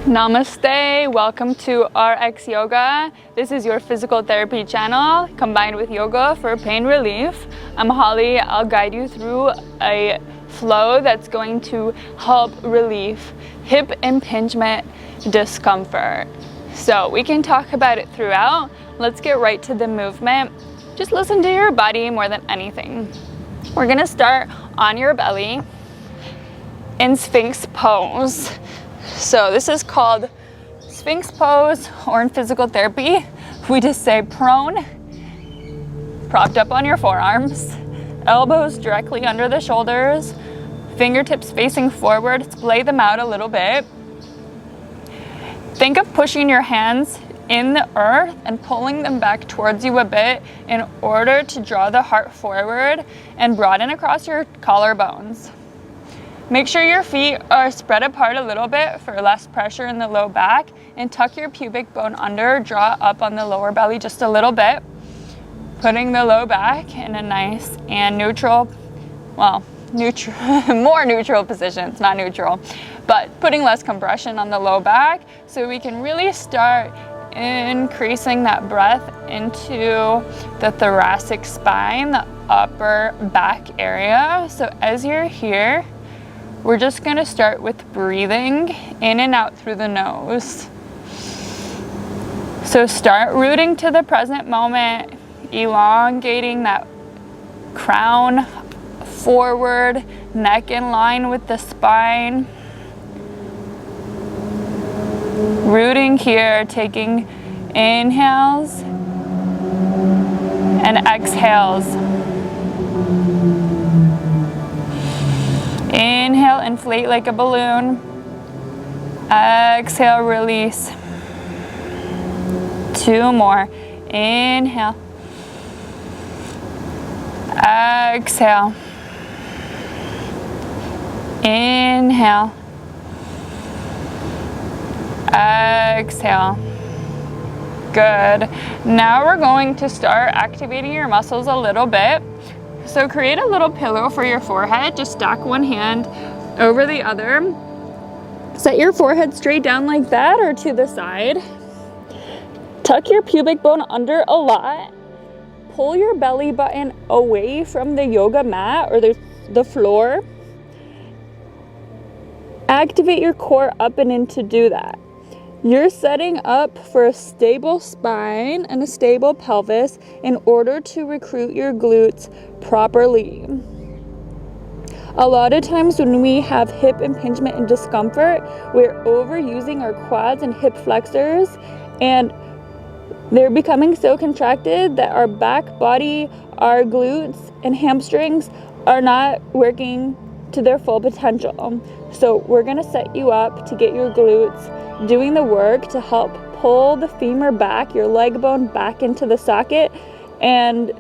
Namaste, welcome to RX Yoga. This is your physical therapy channel combined with yoga for pain relief. I'm Holly. I'll guide you through a flow that's going to help relieve hip impingement discomfort. So we can talk about it throughout. Let's get right to the movement. Just listen to your body more than anything. We're gonna start on your belly in Sphinx Pose. So this is called Sphinx Pose, or in physical therapy, we just say prone, propped up on your forearms, elbows directly under the shoulders, fingertips facing forward, splay them out a little bit. Think of pushing your hands in the earth and pulling them back towards you a bit in order to draw the heart forward and broaden across your collarbones. Make sure your feet are spread apart a little bit for less pressure in the low back, and tuck your pubic bone under, draw up on the lower belly just a little bit, putting the low back in a nice and neutral, more neutral position. It's not neutral, but putting less compression on the low back so we can really start increasing that breath into the thoracic spine, the upper back area. So as you're here, we're just going to start with breathing in and out through the nose. So start rooting to the present moment, elongating that crown forward, neck in line with the spine. Rooting here, taking inhales and exhales. Inhale, inflate like a balloon. Exhale, release. 2 more. Inhale. Exhale. Inhale. Exhale. Good. Now we're going to start activating your muscles a little bit. So create a little pillow for your forehead. Just stack one hand over the other. Set your forehead straight down like that or to the side. Tuck your pubic bone under a lot. Pull your belly button away from the yoga mat or the floor. Activate your core up and in to do that. You're setting up for a stable spine and a stable pelvis in order to recruit your glutes properly. A lot of times when we have hip impingement and discomfort, we're overusing our quads and hip flexors, and they're becoming so contracted that our back body, our glutes and hamstrings are not working to their full potential. So we're gonna set you up to get your glutes doing the work to help pull the femur back, your leg bone back into the socket, and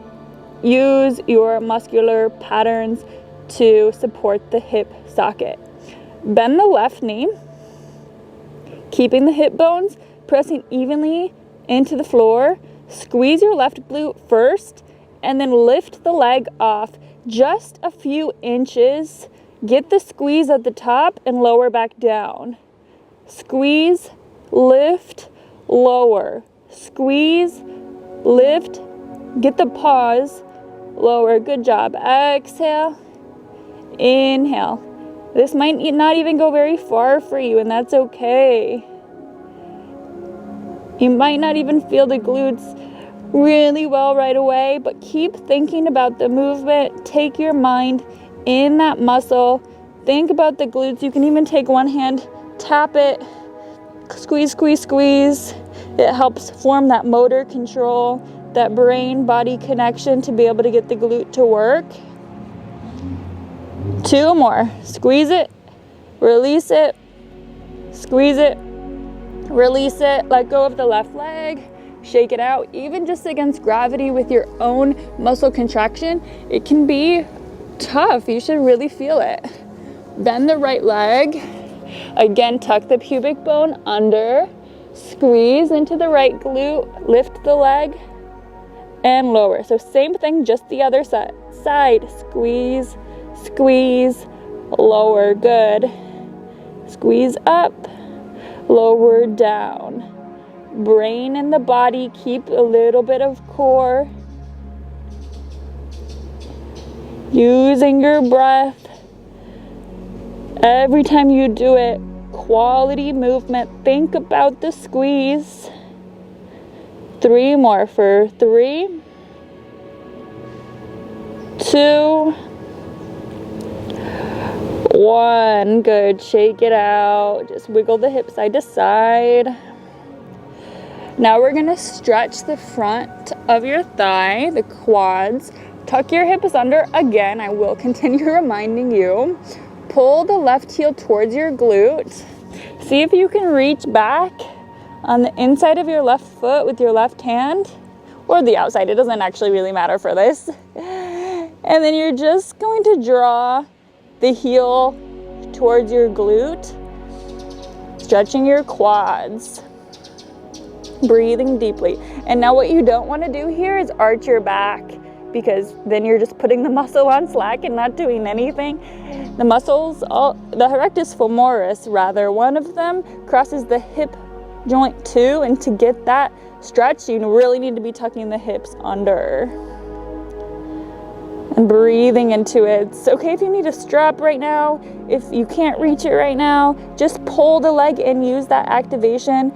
use your muscular patterns to support the hip socket. Bend the left knee, keeping the hip bones pressing evenly into the floor. Squeeze your left glute first and then lift the leg off just a few inches. Get the squeeze at the top and lower back down. Squeeze, lift, lower. Squeeze, lift, get the pause, lower. Good job. Exhale, inhale. This might not even go very far for you, and that's okay. You might not even feel the glutes really well right away, but keep thinking about the movement. Take your mind in that muscle. Think about the glutes. You can even take one hand, tap it, squeeze, squeeze, squeeze. It helps form that motor control, that brain-body connection to be able to get the glute to work. 2 more. Squeeze it, release it, squeeze it, release it. Let go of the left leg, shake it out. Even just against gravity with your own muscle contraction, it can be tough. You should really feel it. Bend the right leg. Again, tuck the pubic bone under. Squeeze into the right glute. Lift the leg and lower. So same thing, just the other side. Squeeze, squeeze, lower. Good. Squeeze up, lower down. Brain and the body, keep a little bit of core. Using your breath. Every time you do it, quality movement. Think about the squeeze. 3 more for 3, 2, 1. Good. Shake it out. Just wiggle the hips side to side. Now we're going to stretch the front of your thigh, the quads. Tuck your hips under. Again, I will continue reminding you. Pull the left heel towards your glute. See if you can reach back on the inside of your left foot with your left hand, or the outside. It doesn't actually really matter for this. And then you're just going to draw the heel towards your glute, stretching your quads, breathing deeply. And now what you don't want to do here is arch your back, because then you're just putting the muscle on slack and not doing anything. The muscles, the rectus femoris rather, one of them crosses the hip joint too, and to get that stretch, you really need to be tucking the hips under and breathing into it. It's okay if you need a strap right now. If you can't reach it right now, just pull the leg and use that activation.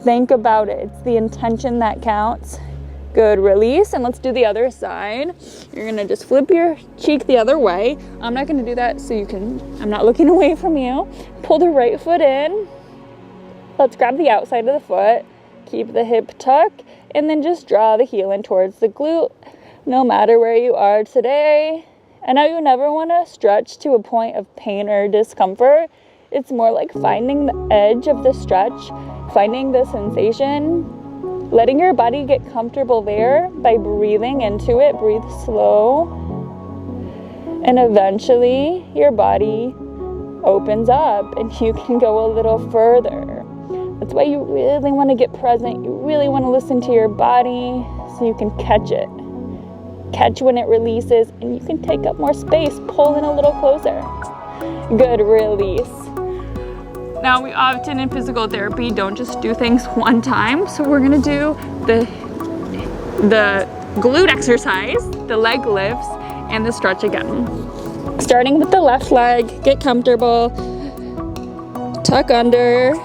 Think about it. It's the intention that counts. Good. Release, and let's do the other side. You're gonna just flip your cheek the other way. I'm not gonna do that so you can, I'm not looking away from you. Pull the right foot in. Let's grab the outside of the foot. Keep the hip tucked, and then just draw the heel in towards the glute, no matter where you are today. I know you never want to stretch to a point of pain or discomfort. It's more like finding the edge of the stretch, finding the sensation, letting your body get comfortable there by breathing into it. Breathe slow, and eventually your body opens up and you can go a little further. That's why you really want to get present. You really want to listen to your body so you can catch it. Catch when it releases, and you can take up more space. Pull in a little closer. Good. Release. Now, we often in physical therapy don't just do things one time, so we're going to do the glute exercise, the leg lifts, and the stretch again. Starting with the left leg, get comfortable, tuck under.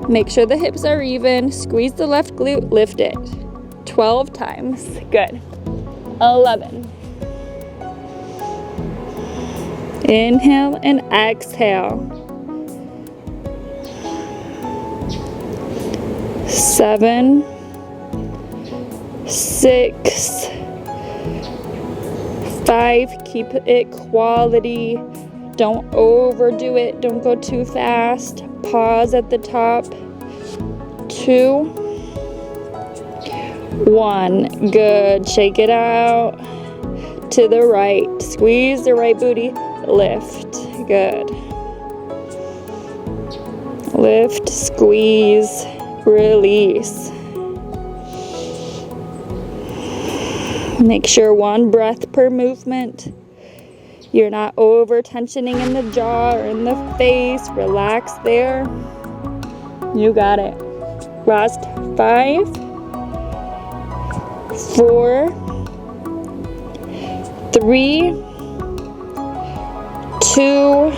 Make sure the hips are even. Squeeze the left glute, lift it. 12 times. Good. 11. Inhale and exhale. 7, 6, 5. Keep it quality. Don't overdo it. Don't go too fast. Pause at the top. 2, 1. Good. Shake it out. To the right. Squeeze the right booty. Lift. Good. Lift, squeeze, release. Make sure 1 breath per movement. You're not over tensioning in the jaw or in the face. Relax there. You got it. Last 5, 4, 3, 2,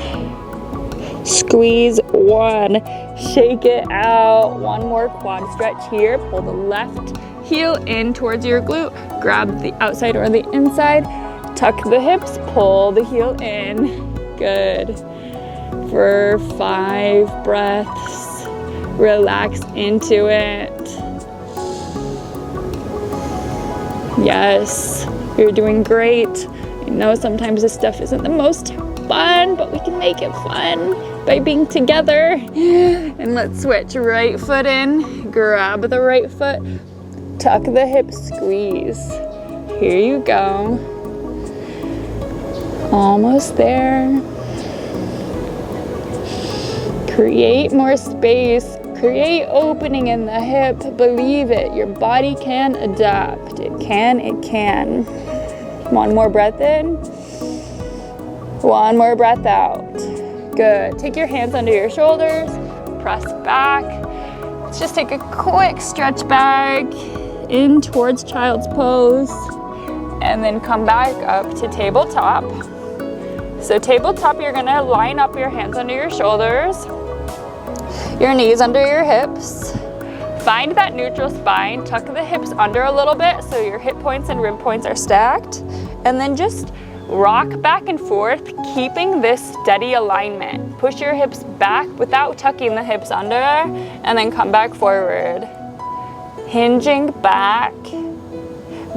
squeeze 1. Shake it out. 1 more quad stretch here. Pull the left heel in towards your glute. Grab the outside or the inside. Tuck the hips. Pull the heel in. Good. For 5 breaths. Relax into it. Yes, you're doing great. I know sometimes this stuff isn't the most fun, but we can make it fun by being together. And let's switch. Right foot in, grab the right foot, tuck the hips, squeeze. Here you go. Almost there. Create more space. Create opening in the hip. Believe it. Your body can adapt. It can. 1 more breath in. 1 more breath out. Good. Take your hands under your shoulders. press back. Let's just take a quick stretch back in towards child's pose, and then come back up to tabletop. So tabletop, you're gonna line up your hands under your shoulders, your knees under your hips. Find that neutral spine, tuck the hips under a little bit so your hip points and rib points are stacked, and then just rock back and forth, keeping this steady alignment. Push your hips back without tucking the hips under, and then come back forward. Hinging back,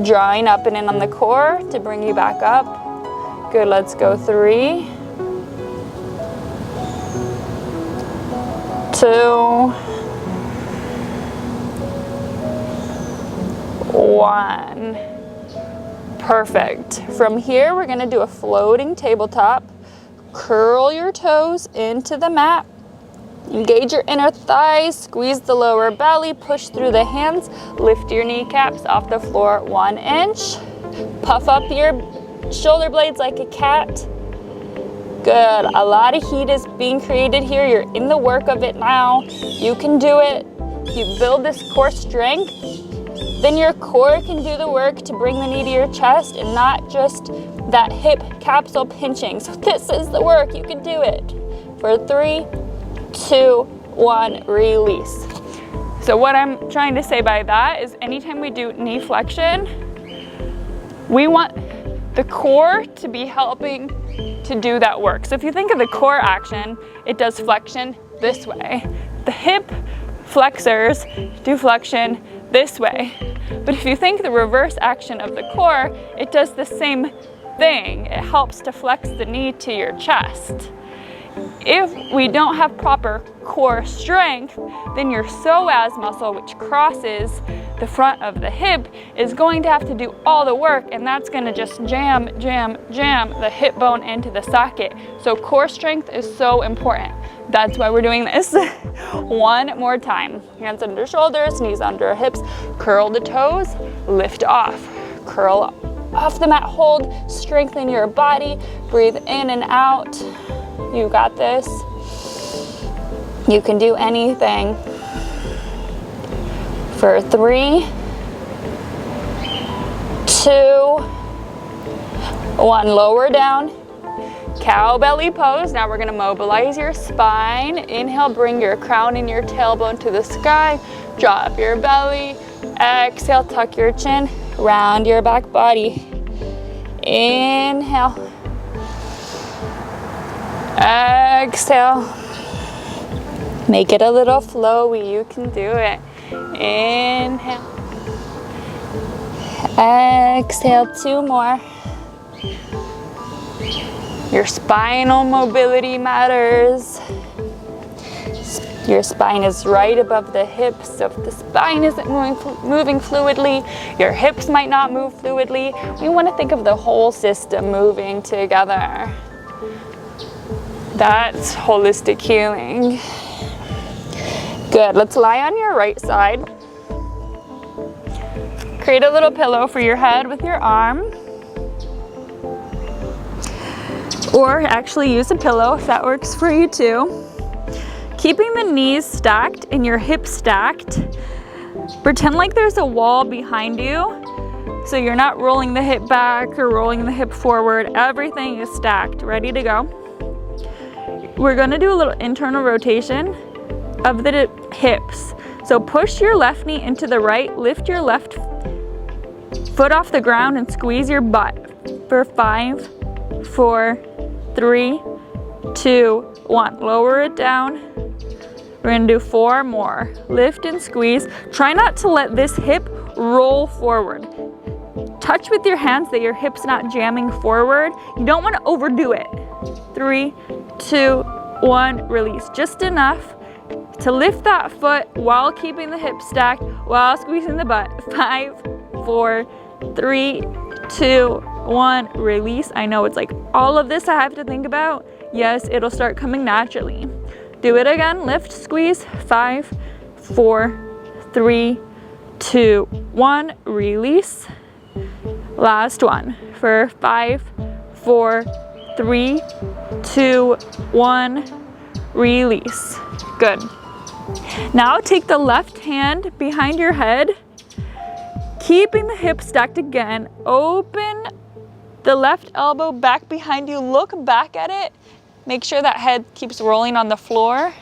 drawing up and in on the core to bring you back up. Good, let's go 3, 2, 1. Perfect. From here, we're gonna do a floating tabletop. Curl your toes into the mat. Engage your inner thighs, squeeze the lower belly, push through the hands, lift your kneecaps off the floor 1 inch. Puff up your shoulder blades like a cat. Good, a lot of heat is being created here. You're in the work of it now. You can do it. If you build this core strength, then your core can do the work to bring the knee to your chest and not just that hip capsule pinching. So this is the work, you can do it. For 3, 2, 1, release. So what I'm trying to say by that is anytime we do knee flexion, we want the core to be helping to do that work. So if you think of the core action, it does flexion this way. The hip flexors do flexion this way. But if you think the reverse action of the core, it does the same thing. It helps to flex the knee to your chest. If we don't have proper core strength, then your psoas muscle, which crosses the front of the hip, is going to have to do all the work, and that's going to just jam the hip bone into the socket. So core strength is so important. That's why we're doing this. 1 more time. Hands under shoulders, knees under hips. Curl the toes, lift off. Curl off the mat, hold, strengthen your body. Breathe in and out. You got this. You can do anything. For 3, 2, 1. Lower down. Cow belly pose. Now we're gonna mobilize your spine. Inhale, bring your crown and your tailbone to the sky. Drop your belly. Exhale, tuck your chin. Round your back body. Inhale. Exhale. Make it a little flowy. You can do it. Inhale. Exhale, 2 more. Your spinal mobility matters. Your spine is right above the hips, so if the spine isn't moving fluidly, your hips might not move fluidly. We want to think of the whole system moving together. That's holistic healing. Good, let's lie on your right side. Create a little pillow for your head with your arm. Or actually use a pillow if that works for you too. Keeping the knees stacked and your hips stacked. Pretend like there's a wall behind you. So you're not rolling the hip back or rolling the hip forward. Everything is stacked, ready to go. We're gonna do a little internal rotation of the hips. So push your left knee into the right, lift your left foot off the ground and squeeze your butt for 5, 4, 3, 2, 1. Lower it down. We're gonna do 4 more. Lift and squeeze. Try not to let this hip roll forward. Touch with your hands that your hip's not jamming forward. You don't wanna overdo it. 3, 2, 1, release. Just enough to lift that foot while keeping the hip stacked, while squeezing the butt. 5, 4, 3, 2, 1, release. I know it's like all of this I have to think about. Yes, it'll start coming naturally. Do it again, lift, squeeze. 5, 4, 3, 2, 1, release. Last one for 5, 4, 3, 2, 1, release. Good. Now take the left hand behind your head, keeping the hips stacked again. Open the left elbow back behind you. Look back at it. Make sure that head keeps rolling on the floor,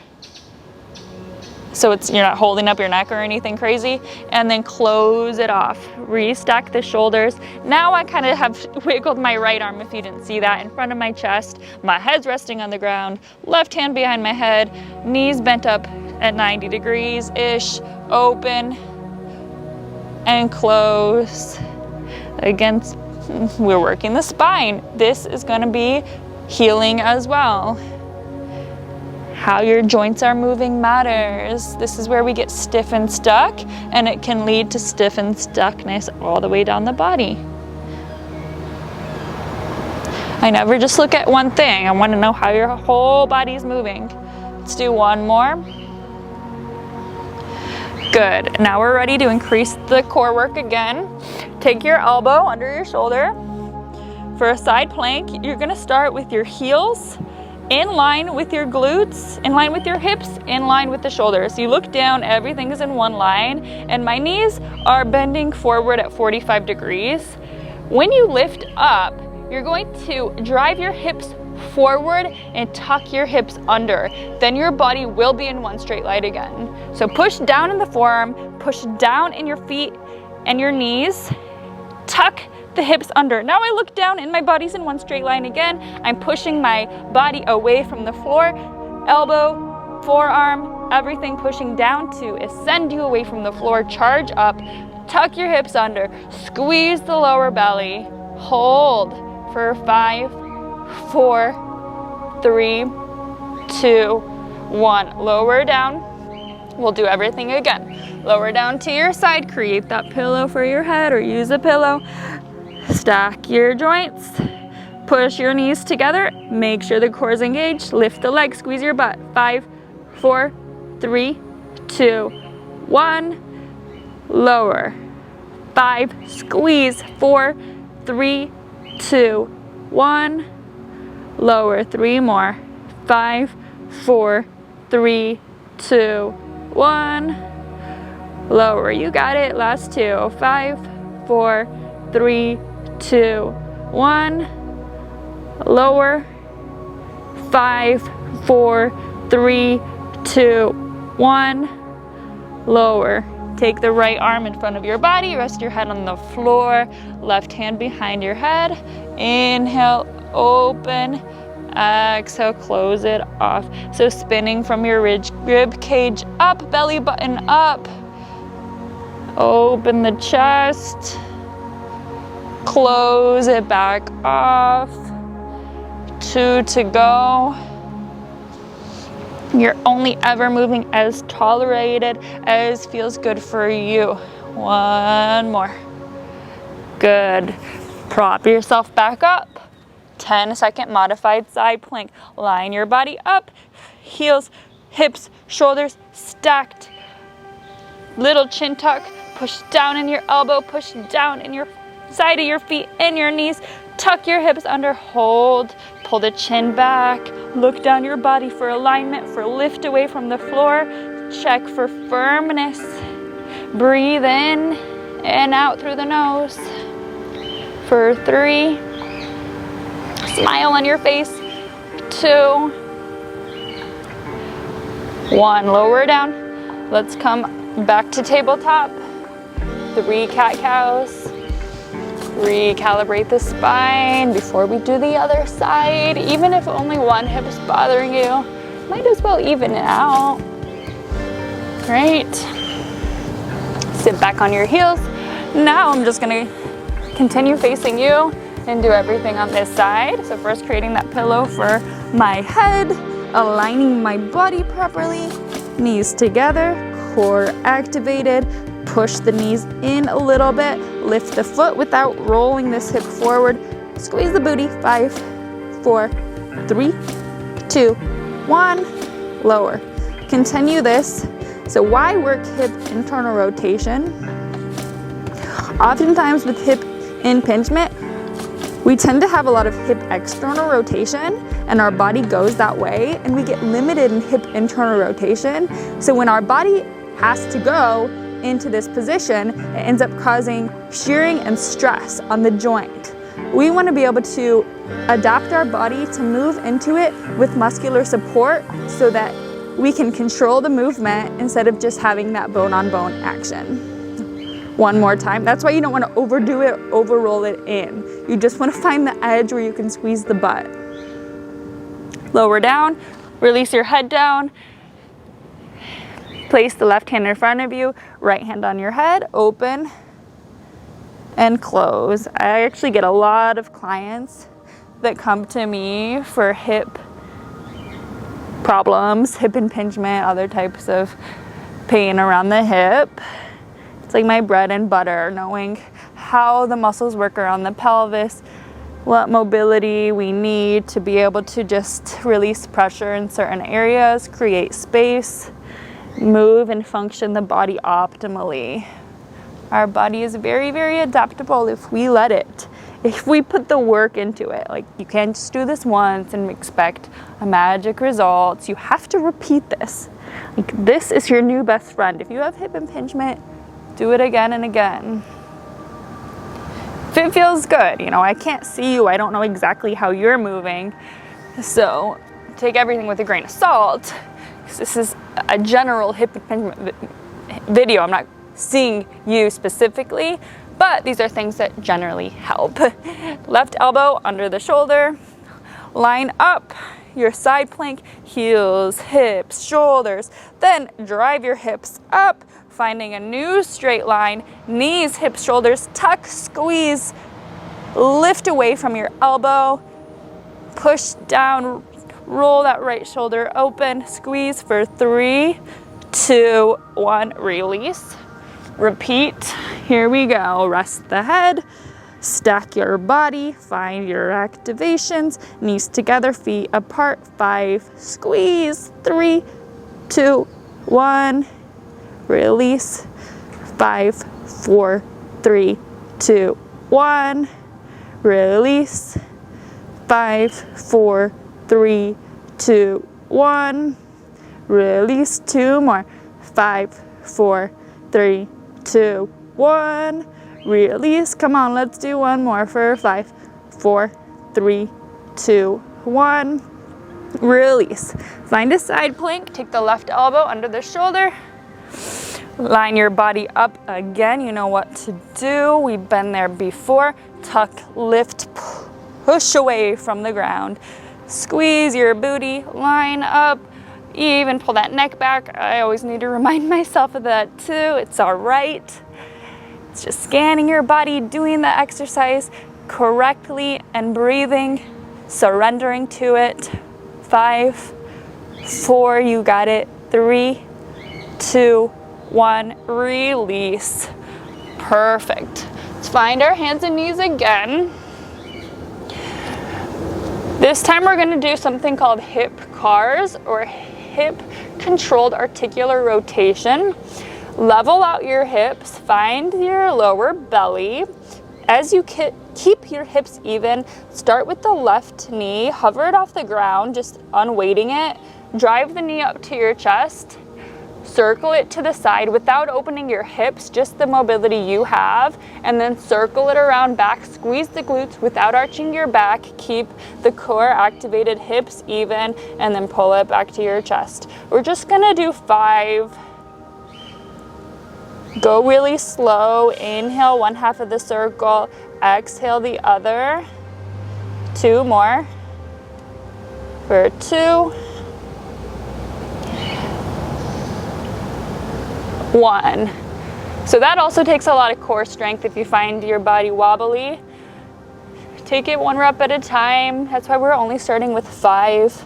so you're not holding up your neck or anything crazy. And then close it off. Restack the shoulders. Now I kind of have wiggled my right arm, if you didn't see that, in front of my chest. My head's resting on the ground. Left hand behind my head. Knees bent up at 90 degrees-ish. Open and close. Again, we're working the spine. This is going to be healing as well. How your joints are moving matters. This is where we get stiff and stuck, and it can lead to stiff and stuckness all the way down the body. I never just look at one thing. I want to know how your whole body's moving. Let's do one more. Good. Now we're ready to increase the core work again. Take your elbow under your shoulder. For a side plank, you're going to start with your heels in line with your glutes, in line with your hips, in line with the shoulders. So you look down, everything is in one line, and my knees are bending forward at 45 degrees. When you lift up, you're going to drive your hips forward and tuck your hips under. Then your body will be in one straight line again. So push down in the forearm, push down in your feet and your knees, tuck the hips under. Now I look down and my body's in one straight line again. I'm pushing my body away from the floor, elbow, forearm, everything pushing down to ascend you away from the floor. Charge up, tuck your hips under, squeeze the lower belly, hold for 5, 4, 3, 2, 1. Lower down. We'll do everything again. Lower down to your side, create that pillow for your head or use a pillow. Stack your joints, push your knees together, make sure the core is engaged, lift the legs, squeeze your butt. 5, 4, 3, 2, 1. Lower. 5, squeeze. 4, 3, 2, 1. Lower. 3 more. 5, 4, 3, 2, 1. Lower. You got it. Last 2. 5, 4, 3, 2, 1. Lower. 5, 4, 3, 2, 1. Lower. Take the right arm in front of your body, rest your head on the floor, left hand behind your head. Inhale, open. Exhale, close it off. So spinning from your rib cage up, belly button up. Open the chest. Close it back off. 2 to go. You're only ever moving as tolerated as feels good for you. 1 more. Good. Prop yourself back up. 10-second modified side plank. Line your body up. Heels, hips, shoulders stacked. Little chin tuck. Push down in your elbow. Push down in your side of your feet and your knees. Tuck your hips under. Hold. Pull the chin back. Look down your body for alignment, for lift away from the floor. Check for firmness. Breathe in and out through the nose. For 3. Smile on your face. 2. 1. Lower down. Let's come back to tabletop. 3 cat-cows. Recalibrate the spine before we do the other side. Even if only one hip is bothering you, might as well even it out. Great. Sit back on your heels. Now I'm just gonna continue facing you and do everything on this side. So first creating that pillow for my head, aligning my body properly, knees together, core activated. Push the knees in a little bit. Lift the foot without rolling this hip forward. Squeeze the booty. 5, 4, 3, 2, 1. Lower. Continue this. So why work hip internal rotation? Oftentimes with hip impingement, We tend to have a lot of hip external rotation and our body goes that way, and we get limited in hip internal rotation. So when our body has to go into this position, it ends up causing shearing and stress on the joint. We want to be able to adapt our body to move into it with muscular support so that we can control the movement instead of just having that bone-on-bone action. One more time. That's why you don't want to overdo it, overroll it in. You just want to find the edge where you can squeeze the butt. Lower down, release your head down. Place the left hand in front of you, right hand on your head, open and close. I actually get a lot of clients that come to me for hip problems, hip impingement, other types of pain around the hip. It's like my bread and butter, knowing how the muscles work around the pelvis, what mobility we need to be able to just release pressure in certain areas, create space, move and function the body optimally. Our body is very, very adaptable if we let it. If we put the work into it. Like, you can't just do this once and expect a magic result. You have to repeat this. Like, this is your new best friend. If you have hip impingement, do it again and again. If it feels good, you know, I can't see you. I don't know exactly how you're moving. So take everything with a grain of salt. This is a general hip impingement video. I'm not seeing you specifically, but these are things that generally help. Left elbow under the shoulder. Line up your side plank, heels, hips, shoulders. Then drive your hips up, finding a new straight line. Knees, hips, shoulders, tuck, squeeze. Lift away from your elbow. Push down, roll that right shoulder open. Squeeze for 3, 2, 1, release. Repeat. Here we go. Rest the head. Stack your body. Find your activations. Knees together, feet apart. 5. Squeeze. 3, 2, 1. Release. 5, 4, 3, 2, 1. Release. 5, 4, 3, 2, 1. Release. 2 more. 5, 4, 3, 2, 1. Release. Come on, let's do one more for 5, 4, 3, 2, 1. Release. Find a side plank. Take the left elbow under the shoulder. Line your body up again. You know what to do. We've been there before. Tuck, lift, push away from the ground. Squeeze your booty. Line up. Even pull that neck back. I always need to remind myself of that too. It's all right. It's just scanning your body, doing the exercise correctly and breathing, surrendering to it. 5, 4, you got it. 3, 2, 1, release. Perfect. Let's find our hands and knees again. This time we're going to do something called hip cars, or hip controlled articular rotation. Level out your hips, find your lower belly. As you keep your hips even, start with the left knee, hover it off the ground, just unweighting it. Drive the knee up to your chest. Circle it to the side without opening your hips, just the mobility you have, and then circle it around back. Squeeze the glutes without arching your back. Keep the core activated, hips even, and then pull it back to your chest. We're just gonna do 5. Go really slow. Inhale one half of the circle, exhale the other. 2 more. For 2. 1. So that also takes a lot of core strength if you find your body wobbly. Take it 1 rep at a time. That's why we're only starting with 5.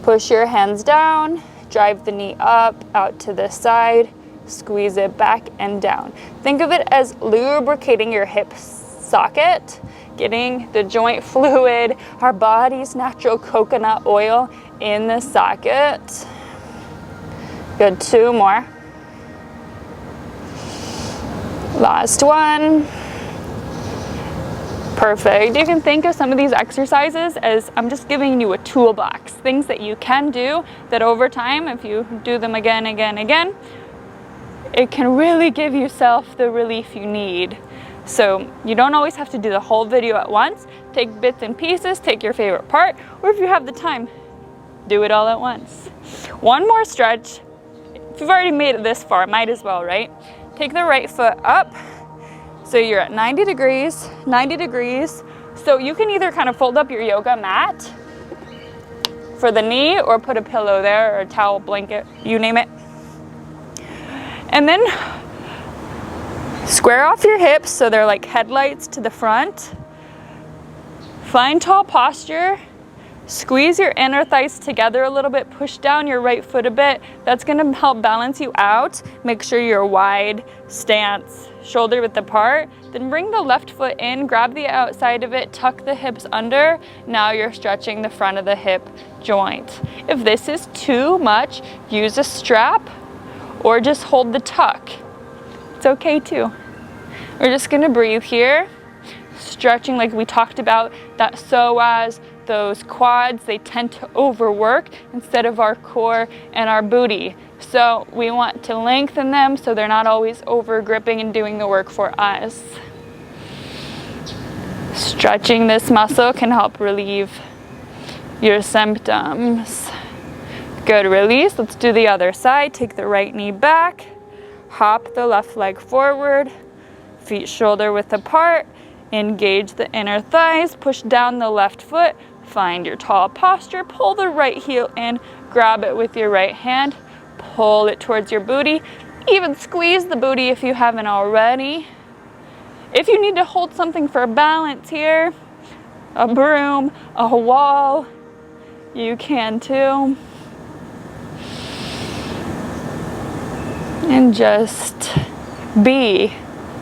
Push your hands down, drive the knee up, out to the side, squeeze it back and down. Think of it as lubricating your hip socket, getting the joint fluid, our body's natural coconut oil in the socket. Good, 2 more. Last one. Perfect. You can think of some of these exercises as I'm just giving you a toolbox, things that you can do that over time, if you do them again, it can really give yourself the relief you need. So you don't always have to do the whole video at once. Take bits and pieces, take your favorite part, or if you have the time, do it all at once. One more stretch. If you've already made it this far, might as well, right? Take the right foot up. So you're at 90 degrees. So you can either kind of fold up your yoga mat for the knee or put a pillow there or a towel, blanket, you name it. And then square off your hips so they're like headlights to the front. Find tall posture. Squeeze your inner thighs together a little bit, push down your right foot a bit. That's gonna help balance you out. Make sure you're wide stance, shoulder width apart. Then bring the left foot in, grab the outside of it, tuck the hips under. Now you're stretching the front of the hip joint. If this is too much, use a strap or just hold the tuck. It's okay too. We're just gonna breathe here. Stretching like we talked about, that psoas, those quads, they tend to overwork instead of our core and our booty. So we want to lengthen them so they're not always over gripping and doing the work for us. Stretching this muscle can help relieve your symptoms. Good, release. Let's do the other side. Take the right knee back, hop the left leg forward, feet shoulder width apart. Engage the inner thighs, push down the left foot, find your tall posture, pull the right heel in, grab it with your right hand, pull it towards your booty, even squeeze the booty if you haven't already. If you need to hold something for balance here, a broom, a wall, you can too. And just be.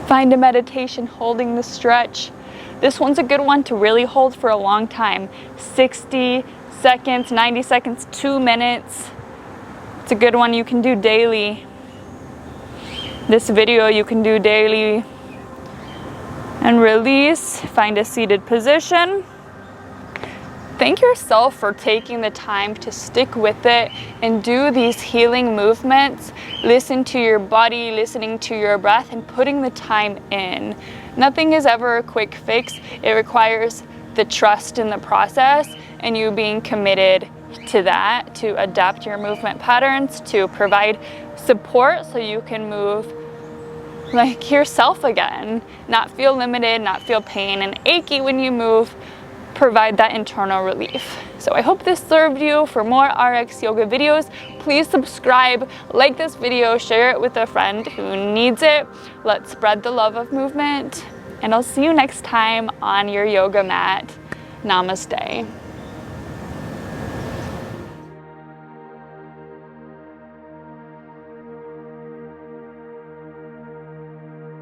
Find a meditation holding the stretch. This one's a good one to really hold for a long time. 60 seconds, 90 seconds, 2 minutes. It's a good one you can do daily. This video you can do daily. And release, find a seated position. Thank yourself for taking the time to stick with it and do these healing movements. Listen to your body, listening to your breath, and putting the time in. Nothing is ever a quick fix. It requires the trust in the process and you being committed to that, to adapt your movement patterns, to provide support so you can move like yourself again, not feel limited, not feel pain and achy when you move. Provide that internal relief. So I hope this served you. For more RX yoga videos, please subscribe, like this video, share it with a friend who needs it. Let's spread the love of movement, and I'll see you next time on your yoga mat. Namaste.